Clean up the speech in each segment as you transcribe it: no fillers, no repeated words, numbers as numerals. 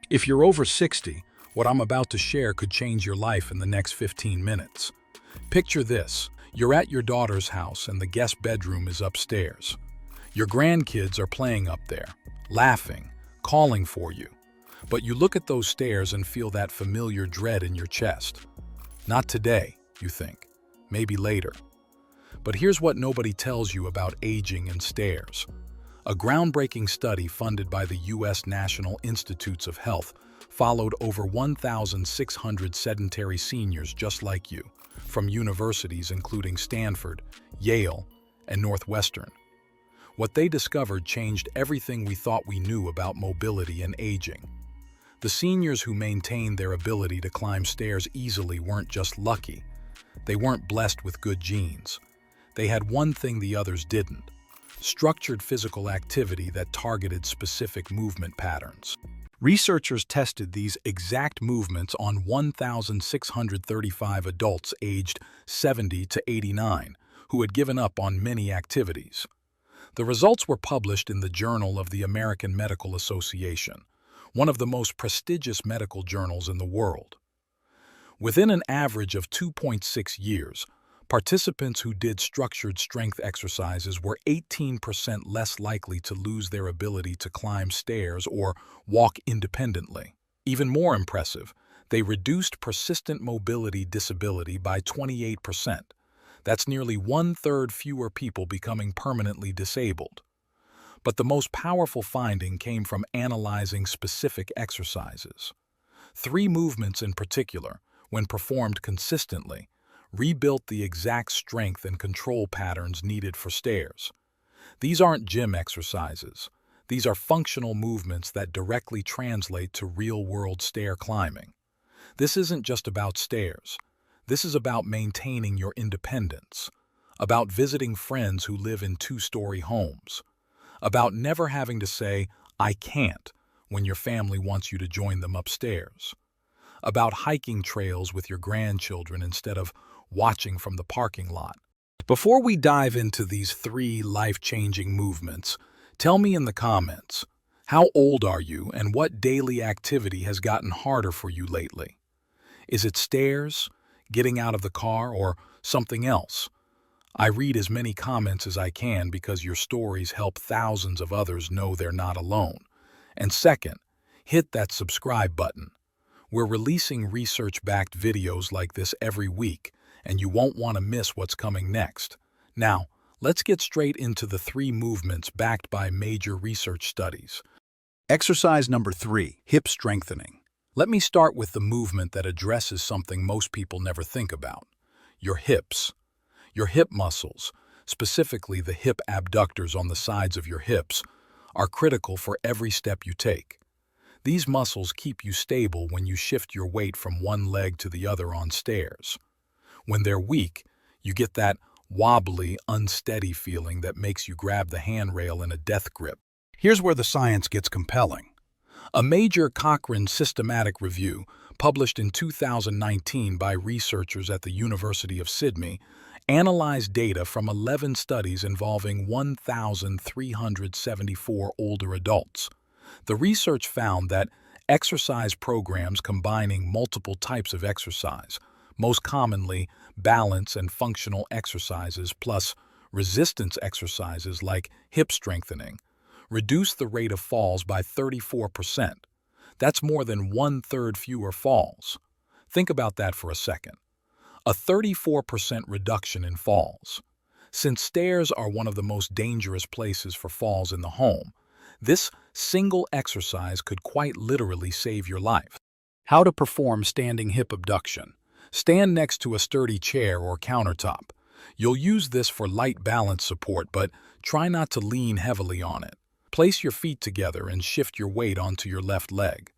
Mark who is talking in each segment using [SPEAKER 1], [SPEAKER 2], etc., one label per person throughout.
[SPEAKER 1] If you're over 60, what I'm about to share could change your life in the next 15 minutes. Picture this. You're at your daughter's house and the guest bedroom is upstairs. Your grandkids are playing up there, laughing, calling for you. But you look at those stairs and feel that familiar dread in your chest. Not today, you think. Maybe later. But here's what nobody tells you about aging and stairs. A groundbreaking study funded by the U.S. National Institutes of Health followed over 1,600 sedentary seniors just like you, from universities including Stanford, Yale, and Northwestern. What they discovered changed everything we thought we knew about mobility and aging. The seniors who maintained their ability to climb stairs easily weren't just lucky. They weren't blessed with good genes. They had one thing the others didn't: structured physical activity that targeted specific movement patterns. Researchers tested these exact movements on 1,635 adults aged 70 to 89 who had given up on many activities. The results were published in the Journal of the American Medical Association, one of the most prestigious medical journals in the world. Within an average of 2.6 years, participants who did structured strength exercises were 18% less likely to lose their ability to climb stairs or walk independently. Even more impressive, they reduced persistent mobility disability by 28%. That's nearly 1/3 fewer people becoming permanently disabled. But the most powerful finding came from analyzing specific exercises. 3 movements in particular, when performed consistently, rebuilt the exact strength and control patterns needed for stairs. These aren't gym exercises. These are functional movements that directly translate to real-world stair climbing. This isn't just about stairs. This is about maintaining your independence, about visiting friends who live in 2-story homes, about never having to say, "I can't," when your family wants you to join them upstairs, about hiking trails with your grandchildren instead of watching from the parking lot. Before we dive into these 3 life-changing movements, tell me in the comments, how old are you and what daily activity has gotten harder for you lately? Is it stairs, getting out of the car, or something else? I read as many comments as I can because your stories help thousands of others know they're not alone. And second, hit that subscribe button. We're releasing research-backed videos like this every week, and you won't want to miss what's coming next. Now, let's get straight into the 3 movements backed by major research studies. Exercise number 3, hip strengthening. Let me start with the movement that addresses something most people never think about: your hips. Your hip muscles, specifically the hip abductors on the sides of your hips, are critical for every step you take. These muscles keep you stable when you shift your weight from one leg to the other on stairs. When they're weak, you get that wobbly, unsteady feeling that makes you grab the handrail in a death grip. Here's where the science gets compelling. A major Cochrane systematic review, published in 2019 by researchers at the University of Sydney, analyzed data from 11 studies involving 1,374 older adults. The research found that exercise programs combining multiple types of exercise, most commonly balance and functional exercises plus resistance exercises like hip strengthening, reduced the rate of falls by 34%. That's more than 1/3 fewer falls. Think about that for a second. A 34% reduction in falls. Since stairs are one of the most dangerous places for falls in the home, this single exercise could quite literally save your life. How to perform standing hip abduction. Stand next to a sturdy chair or countertop. You'll use this for light balance support, but try not to lean heavily on it. Place your feet together and shift your weight onto your left leg.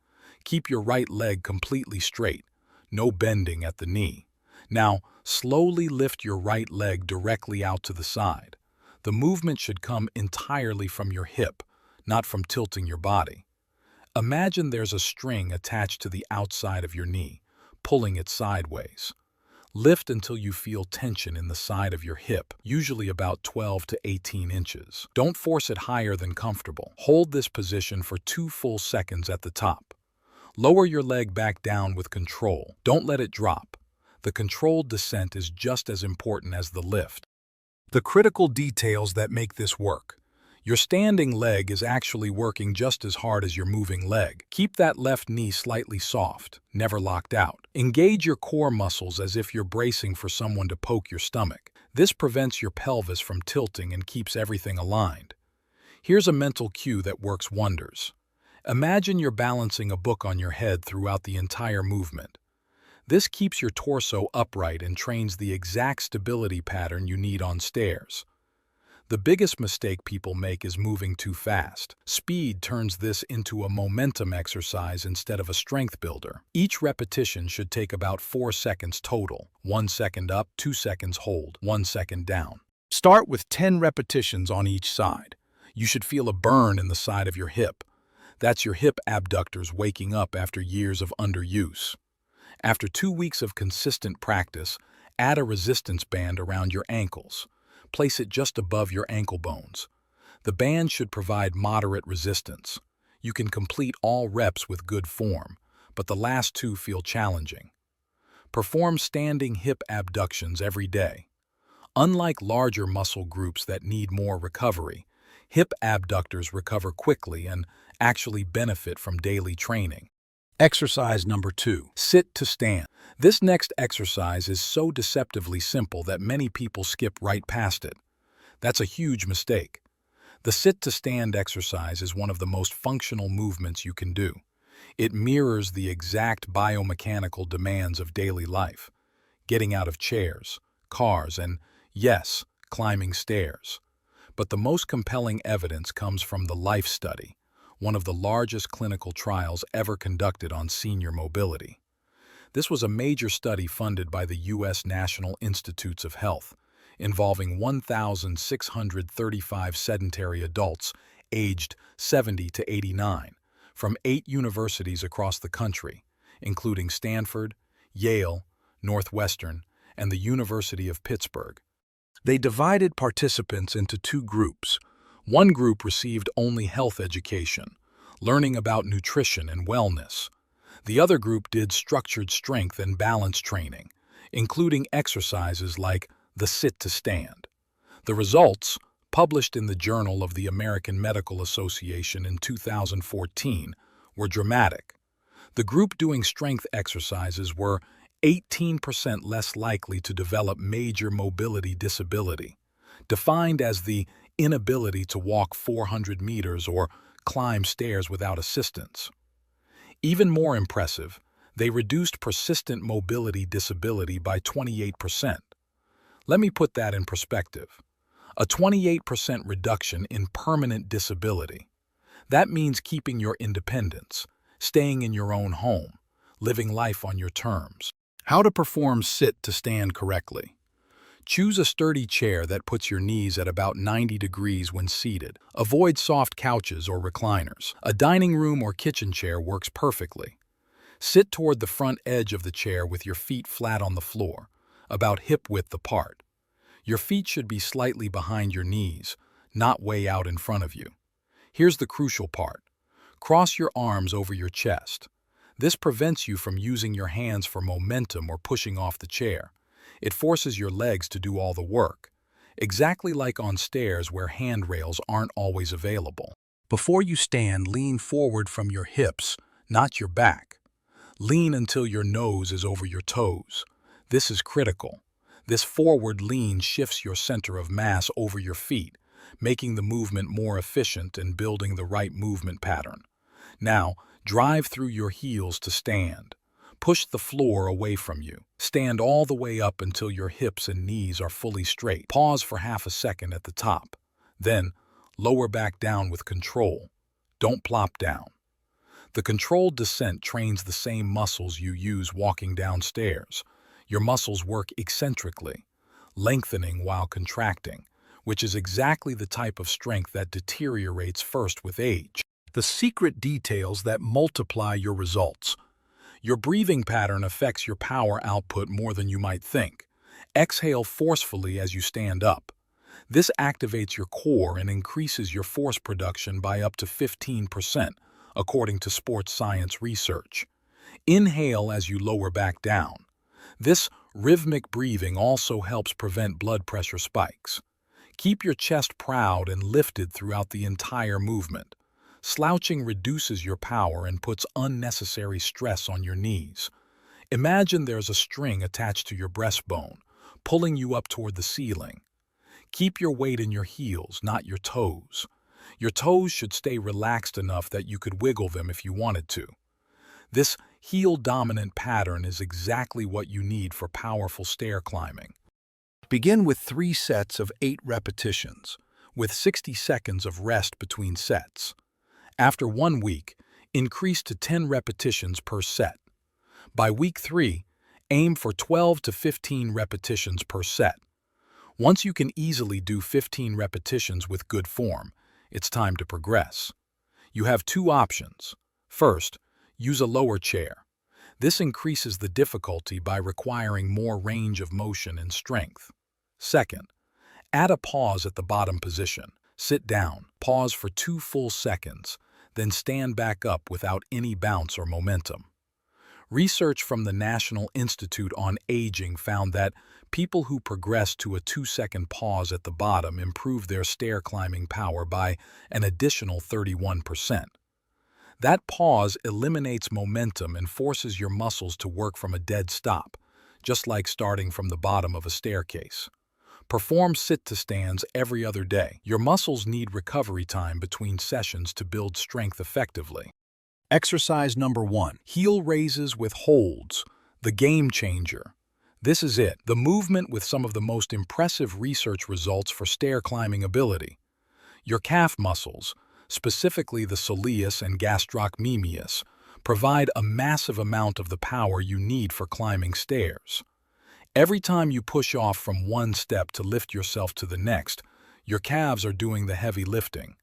[SPEAKER 1] Keep your right leg completely straight. No bending at the knee. Now, slowly lift your right leg directly out to the side. The movement should come entirely from your hip, not from tilting your body. Imagine there's a string attached to the outside of your knee, pulling it sideways. Lift until you feel tension in the side of your hip, usually about 12 to 18 inches. Don't force it higher than comfortable. Hold this position for 2 full seconds at the top. Lower your leg back down with control. Don't let it drop. The controlled descent is just as important as the lift. The critical details that make this work. Your standing leg is actually working just as hard as your moving leg. Keep that left knee slightly soft, never locked out. Engage your core muscles as if you're bracing for someone to poke your stomach. This prevents your pelvis from tilting and keeps everything aligned. Here's a mental cue that works wonders. Imagine you're balancing a book on your head throughout the entire movement. This keeps your torso upright and trains the exact stability pattern you need on stairs. The biggest mistake people make is moving too fast. Speed turns this into a momentum exercise instead of a strength builder. Each repetition should take about 4 seconds total. 1 second up, 2 seconds hold, 1 second down. Start with 10 repetitions on each side. You should feel a burn in the side of your hip. That's your hip abductors waking up after years of underuse. After 2 weeks of consistent practice, add a resistance band around your ankles. Place it just above your ankle bones. The band should provide moderate resistance. You can complete all reps with good form, but the last 2 feel challenging. Perform standing hip abductions every day. Unlike larger muscle groups that need more recovery, hip abductors recover quickly and actually benefit from daily training. Exercise number 2, sit to stand. This next exercise is so deceptively simple that many people skip right past it. That's a huge mistake. The sit to stand exercise is one of the most functional movements you can do. It mirrors the exact biomechanical demands of daily life, getting out of chairs, cars, and, yes, climbing stairs. But the most compelling evidence comes from the LIFE study, one of the largest clinical trials ever conducted on senior mobility. This was a major study funded by the U.S. National Institutes of Health, involving 1,635 sedentary adults aged 70 to 89 from 8 universities across the country, including Stanford, Yale, Northwestern, and the University of Pittsburgh. They divided participants into 2 groups. One group received only health education, learning about nutrition and wellness. The other group did structured strength and balance training, including exercises like the sit to stand. The results, published in the Journal of the American Medical Association in 2014, were dramatic. The group doing strength exercises were 18% less likely to develop major mobility disability, defined as the inability to walk 400 meters or climb stairs without assistance. Even more impressive, they reduced persistent mobility disability by 28%. Let me put that in perspective. A 28% reduction in permanent disability. That means keeping your independence, staying in your own home, living life on your terms. How to perform sit to stand correctly. Choose a sturdy chair that puts your knees at about 90 degrees when seated. Avoid soft couches or recliners. A dining room or kitchen chair works perfectly. Sit toward the front edge of the chair with your feet flat on the floor, about hip-width apart. Your feet should be slightly behind your knees, not way out in front of you. Here's the crucial part. Cross your arms over your chest. This prevents you from using your hands for momentum or pushing off the chair. It forces your legs to do all the work, exactly like on stairs where handrails aren't always available. Before you stand, lean forward from your hips, not your back. Lean until your nose is over your toes. This is critical. This forward lean shifts your center of mass over your feet, making the movement more efficient and building the right movement pattern. Now, drive through your heels to stand. Push the floor away from you. Stand all the way up until your hips and knees are fully straight. Pause for half a second at the top. Then, lower back down with control. Don't plop down. The controlled descent trains the same muscles you use walking downstairs. Your muscles work eccentrically, lengthening while contracting, which is exactly the type of strength that deteriorates first with age. The secret details that multiply your results. Your breathing pattern affects your power output more than you might think. Exhale forcefully as you stand up. This activates your core and increases your force production by up to 15%, according to sports science research. Inhale as you lower back down. This rhythmic breathing also helps prevent blood pressure spikes. Keep your chest proud and lifted throughout the entire movement. Slouching reduces your power and puts unnecessary stress on your knees. Imagine there's a string attached to your breastbone, pulling you up toward the ceiling. Keep your weight in your heels, not your toes. Your toes should stay relaxed enough that you could wiggle them if you wanted to. This heel-dominant pattern is exactly what you need for powerful stair climbing. Begin with 3 sets of 8 repetitions, with 60 seconds of rest between sets. After 1 week, increase to 10 repetitions per set. By week 3, aim for 12 to 15 repetitions per set. Once you can easily do 15 repetitions with good form, it's time to progress. You have 2 options. First, use a lower chair. This increases the difficulty by requiring more range of motion and strength. Second, add a pause at the bottom position. Sit down, pause for 2 full seconds, then stand back up without any bounce or momentum. Research from the National Institute on Aging found that people who progressed to a 2-second pause at the bottom improved their stair climbing power by an additional 31%. That pause eliminates momentum and forces your muscles to work from a dead stop, just like starting from the bottom of a staircase. Perform sit-to-stands every other day. Your muscles need recovery time between sessions to build strength effectively. Exercise number 1. Heel raises with holds, the game changer. This is it, the movement with some of the most impressive research results for stair climbing ability. Your calf muscles, specifically the soleus and gastrocnemius, provide a massive amount of the power you need for climbing stairs. Every time you push off from one step to lift yourself to the next, your calves are doing the heavy lifting.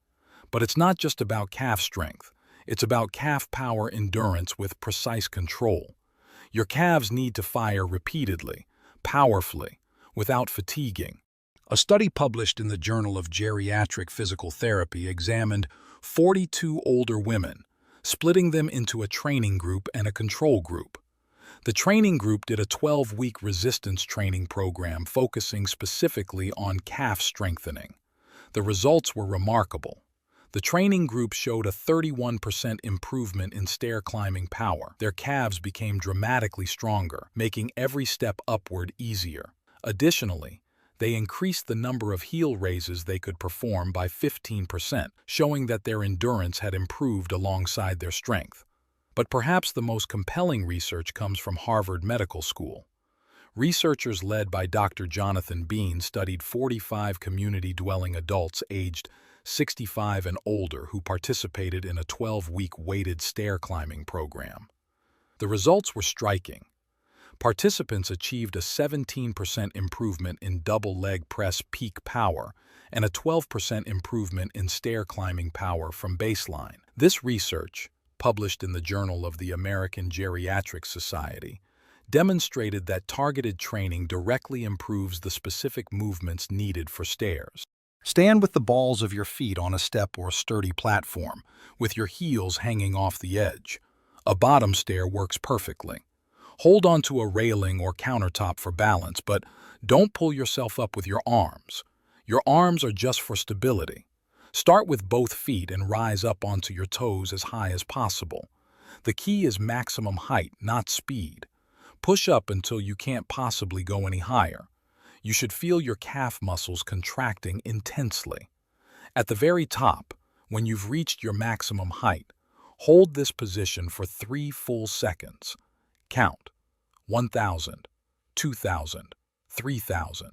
[SPEAKER 1] But it's not just about calf strength. It's about calf power endurance with precise control. Your calves need to fire repeatedly, powerfully, without fatiguing. A study published in the Journal of Geriatric Physical Therapy examined 42 older women, splitting them into a training group and a control group. The training group did a 12-week resistance training program focusing specifically on calf strengthening. The results were remarkable. The training group showed a 31% improvement in stair climbing power. Their calves became dramatically stronger, making every step upward easier. Additionally, they increased the number of heel raises they could perform by 15%, showing that their endurance had improved alongside their strength. But perhaps the most compelling research comes from Harvard Medical School. Researchers led by Dr. Jonathan Bean studied 45 community-dwelling adults aged 65 and older who participated in a 12-week weighted stair climbing program. The results were striking. Participants achieved a 17% improvement in double leg press peak power and a 12% improvement in stair climbing power from baseline. This research, published in the Journal of the American Geriatric Society, demonstrated that targeted training directly improves the specific movements needed for stairs. Stand with the balls of your feet on a step or sturdy platform, with your heels hanging off the edge. A bottom stair works perfectly. Hold onto a railing or countertop for balance, but don't pull yourself up with your arms. Your arms are just for stability. Start with both feet and rise up onto your toes as high as possible. The key is maximum height, not speed. Push up until you can't possibly go any higher. You should feel your calf muscles contracting intensely. At the very top, when you've reached your maximum height, hold this position for 3 full seconds. Count 1,000, 2,000, 3,000.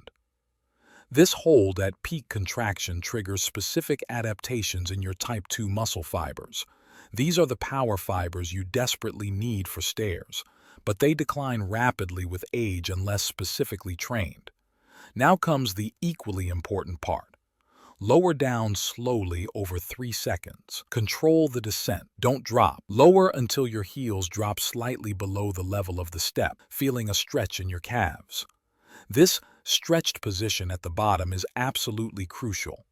[SPEAKER 1] This hold at peak contraction triggers specific adaptations in your type 2 muscle fibers. These are the power fibers you desperately need for stairs, but they decline rapidly with age unless specifically trained. Now comes the equally important part. Lower down slowly over 3 seconds. Control the descent. Don't drop. Lower until your heels drop slightly below the level of the step, feeling a stretch in your calves. This stretched position at the bottom is absolutely crucial.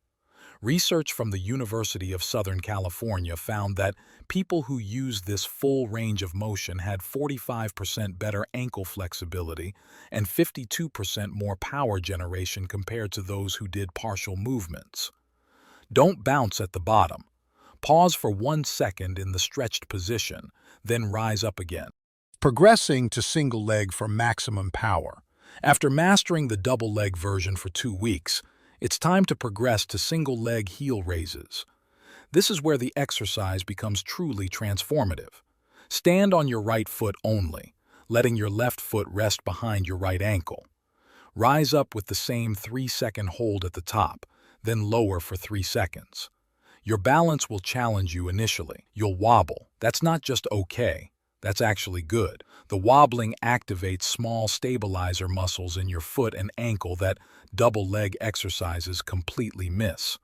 [SPEAKER 1] Research from the University of Southern California found that people who used this full range of motion had 45% better ankle flexibility and 52% more power generation compared to those who did partial movements. Don't bounce at the bottom. Pause for 1 second in the stretched position, then rise up again. Progressing to single leg for maximum power. After mastering the double leg version for 2 weeks, it's time to progress to single leg heel raises. This is where the exercise becomes truly transformative. Stand on your right foot only, letting your left foot rest behind your right ankle. Rise up with the same 3-second hold at the top, then lower for 3 seconds. Your balance will challenge you initially. You'll wobble. That's not just okay. That's actually good. The wobbling activates small stabilizer muscles in your foot and ankle that double leg exercises completely miss.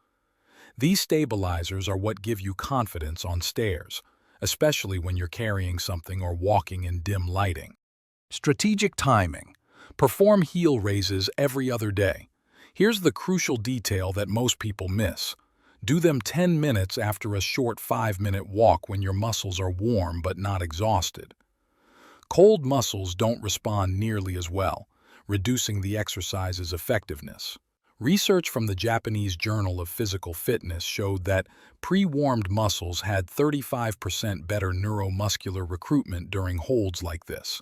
[SPEAKER 1] These stabilizers are what give you confidence on stairs, especially when you're carrying something or walking in dim lighting. Strategic timing. Perform heel raises every other day. Here's the crucial detail that most people miss. Do them 10 minutes after a short 5-minute walk when your muscles are warm but not exhausted. Cold muscles don't respond nearly as well, reducing the exercise's effectiveness. Research from the Japanese Journal of Physical Fitness showed that pre-warmed muscles had 35% better neuromuscular recruitment during holds like this.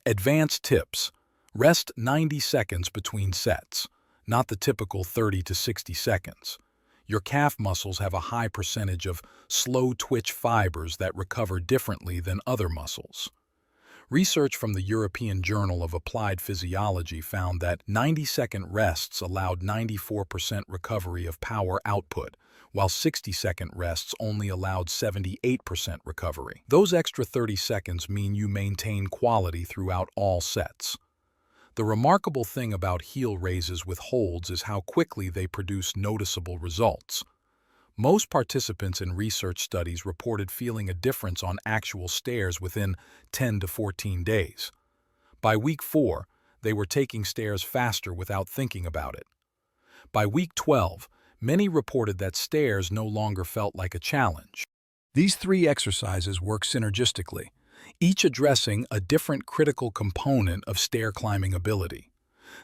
[SPEAKER 1] Advanced tips. Rest 90 seconds between sets, not the typical 30 to 60 seconds. Your calf muscles have a high percentage of slow-twitch fibers that recover differently than other muscles. Research from the European Journal of Applied Physiology found that 90-second rests allowed 94% recovery of power output, while 60-second rests only allowed 78% recovery. Those extra 30 seconds mean you maintain quality throughout all sets. The remarkable thing about heel raises with holds is how quickly they produce noticeable results. Most participants in research studies reported feeling a difference on actual stairs within 10 to 14 days. By week 4, they were taking stairs faster without thinking about it. By week 12, many reported that stairs no longer felt like a challenge. These 3 exercises work synergistically, each addressing a different critical component of stair climbing ability.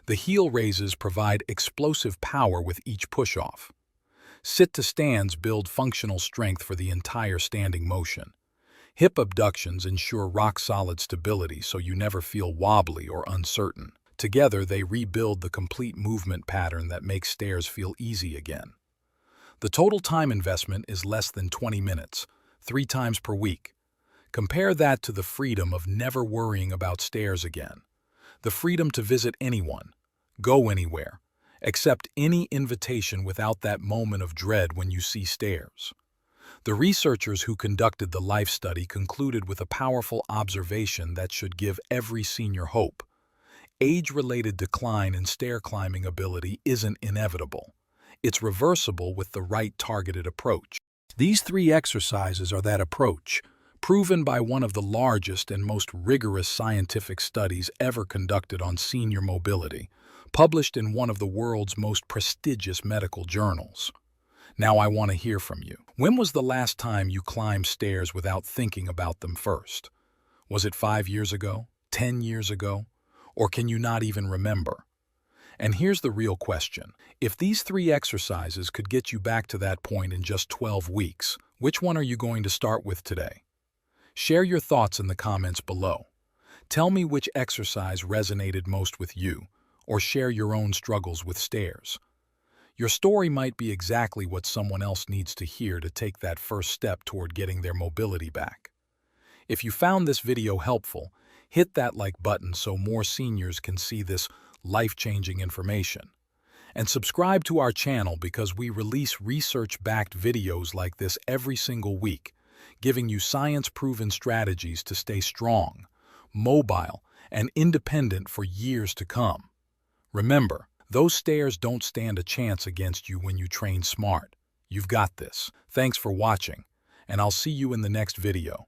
[SPEAKER 1] The heel raises provide explosive power with each push-off. Sit-to-stands build functional strength for the entire standing motion. Hip abductions ensure rock-solid stability so you never feel wobbly or uncertain. Together, they rebuild the complete movement pattern that makes stairs feel easy again. The total time investment is less than 20 minutes, 3 times per week. Compare that to the freedom of never worrying about stairs again. The freedom to visit anyone, go anywhere, accept any invitation without that moment of dread when you see stairs. The researchers who conducted the life study concluded with a powerful observation that should give every senior hope. Age-related decline in stair climbing ability isn't inevitable. It's reversible with the right targeted approach. These 3 exercises are that approach, proven by one of the largest and most rigorous scientific studies ever conducted on senior mobility, published in one of the world's most prestigious medical journals. Now I want to hear from you. When was the last time you climbed stairs without thinking about them first? Was it 5 years ago? 10 years ago? Or can you not even remember? And here's the real question. If these 3 exercises could get you back to that point in just 12 weeks, which one are you going to start with today? Share your thoughts in the comments below. Tell me which exercise resonated most with you, or share your own struggles with stairs. Your story might be exactly what someone else needs to hear to take that first step toward getting their mobility back. If you found this video helpful, hit that like button so more seniors can see this life-changing information. And subscribe to our channel because we release research-backed videos like this every single week, giving you science-proven strategies to stay strong, mobile, and independent for years to come. Remember, those stairs don't stand a chance against you when you train smart. You've got this. Thanks for watching, and I'll see you in the next video.